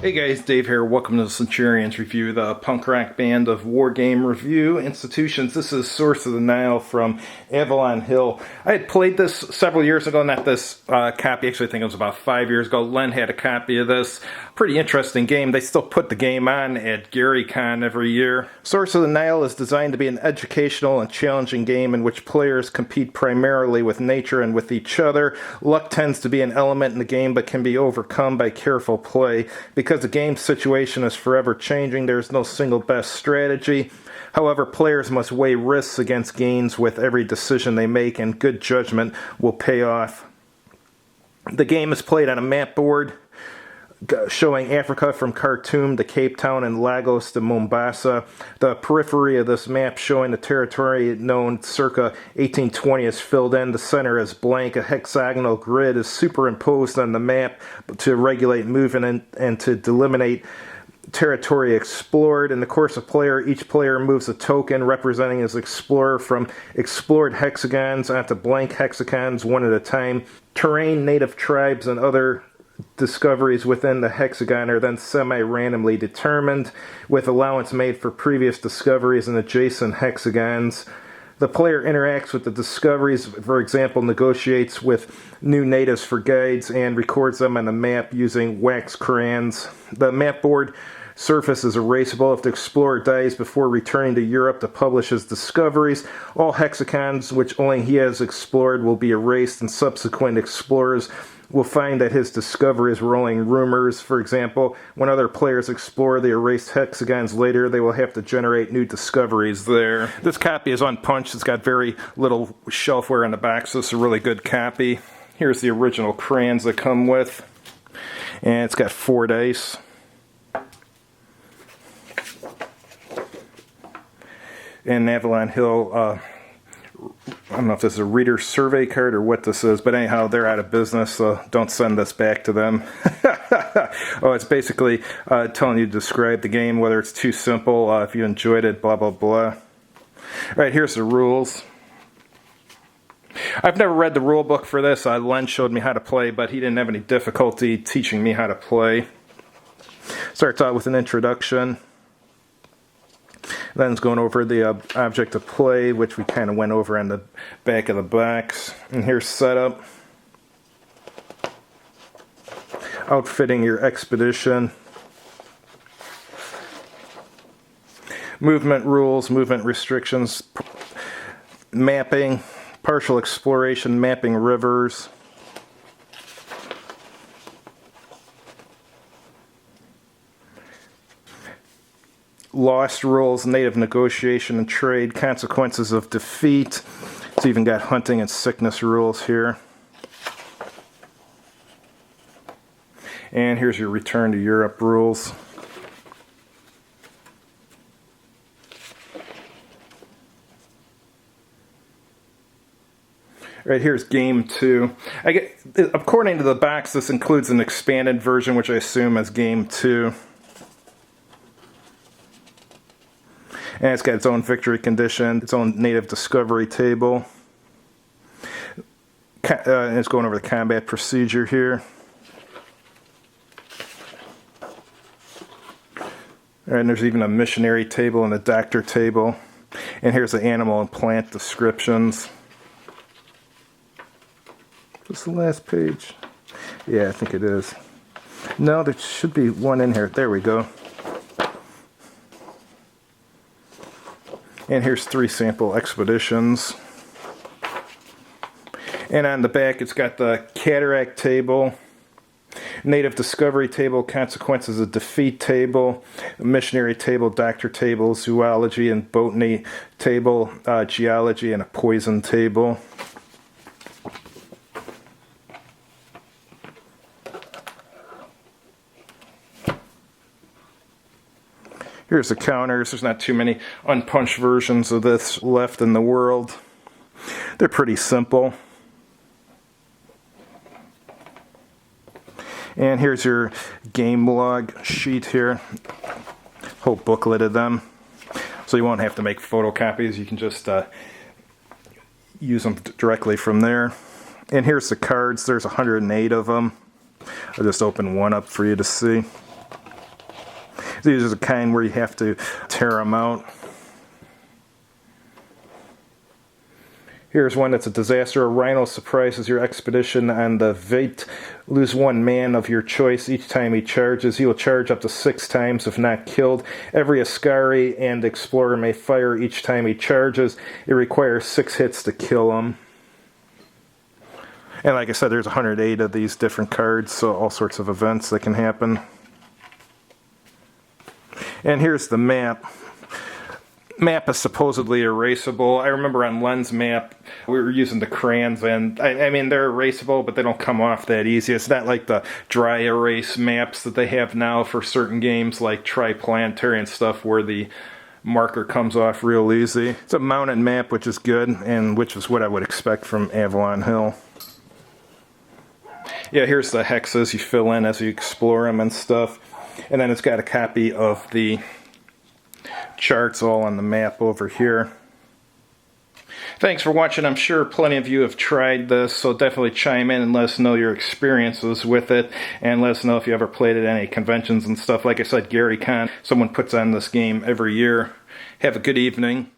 Hey guys, Dave here. Welcome to the Centurions Review, the punk rock band of war game review institutions. This is Source of the Nile from Avalon Hill. I had played this several years ago, not this copy, actually I think it was about 5 years ago. Len had a copy of this. Pretty interesting game. They still put the game on at GaryCon every year. Source of the Nile is designed to be an educational and challenging game in which players compete primarily with nature and with each other. Luck tends to be an element in the game but can be overcome by careful play. Because the game situation is forever changing, there is no single best strategy. However, players must weigh risks against gains with every decision they make, and good judgment will pay off. The game is played on a map board showing Africa from Khartoum to Cape Town and Lagos to Mombasa. The periphery of this map showing the territory known circa 1820 is filled in. The center is blank. A hexagonal grid is superimposed on the map to regulate movement and to delimitate territory explored. In the course of play, each player moves a token representing his explorer from explored hexagons onto blank hexagons one at a time. Terrain, native tribes, and other discoveries within the hexagon are then semi-randomly determined, with allowance made for previous discoveries in adjacent hexagons. The player interacts with the discoveries, for example, negotiates with new natives for guides, and records them on the map using wax crayons. The map board surface is erasable if the explorer dies before returning to Europe to publish his discoveries. All hexagons which only he has explored will be erased, and subsequent explorers will find that his discoveries were only rumors. For example, when other players explore the erased hexagons later, they will have to generate new discoveries there. This copy is unpunched. It's got very little shelfware in the back, so it's a really good copy. Here's the original crayons that come with, and it's got 4 dice. And Avalon Hill, I don't know if this is a reader survey card or what this is, but anyhow, they're out of business, so don't send this back to them. Oh, it's basically telling you to describe the game, whether it's too simple, if you enjoyed it, blah, blah, blah. All right, here's the rules. I've never read the rule book for this. Len showed me how to play, but he didn't have any difficulty teaching me how to play. Starts out with an introduction. Then it's going over the object of play, which we kind of went over on the back of the box. And here's setup. Outfitting your expedition. Movement rules, movement restrictions. Mapping, partial exploration, mapping rivers. Lost rules, native negotiation and trade, consequences of defeat. It's even got hunting and sickness rules here. And here's your return to Europe rules. Right, here's game 2. According to the box, this includes an expanded version, which I assume is game 2. And it's got its own victory condition, its own native discovery table. And it's going over the combat procedure here. And there's even a missionary table and a doctor table. And here's the animal and plant descriptions. Is this the last page? Yeah, I think it is. No, there should be one in here. There we go. And here's 3 sample expeditions. And on the back, it's got the cataract table, native discovery table, consequences of defeat table, missionary table, doctor table, zoology and botany table, geology, and a poison table. Here's the counters. There's not too many unpunched versions of this left in the world. They're pretty simple. And here's your game log sheet here. Whole booklet of them. So you won't have to make photocopies. You can just use them directly from there. And here's the cards. There's 108 of them. I'll just open one up for you to see. These are the kind where you have to tear them out. Here's one that's a disaster. A rhino surprises your expedition on the Veit. Lose one man of your choice each time he charges. He will charge up to 6 times if not killed. Every Ascari and explorer may fire each time he charges. It requires 6 hits to kill him. And like I said, there's 108 of these different cards, so all sorts of events that can happen. And here's the map. Map is supposedly erasable. I remember on Lens Map, we were using the crayons, and I mean, they're erasable, but they don't come off that easy. It's not like the dry erase maps that they have now for certain games like Triplanetary and stuff where the marker comes off real easy. It's a mounted map, which is good, and which is what I would expect from Avalon Hill. Yeah, here's the hexes you fill in as you explore them and stuff. And then it's got a copy of the charts all on the map over here. Thanks for watching. I'm sure plenty of you have tried this, so definitely chime in and let us know your experiences with it, and let us know if you ever played at any conventions and stuff. Like I said, Gary Con, someone puts on this game every year. Have a good evening.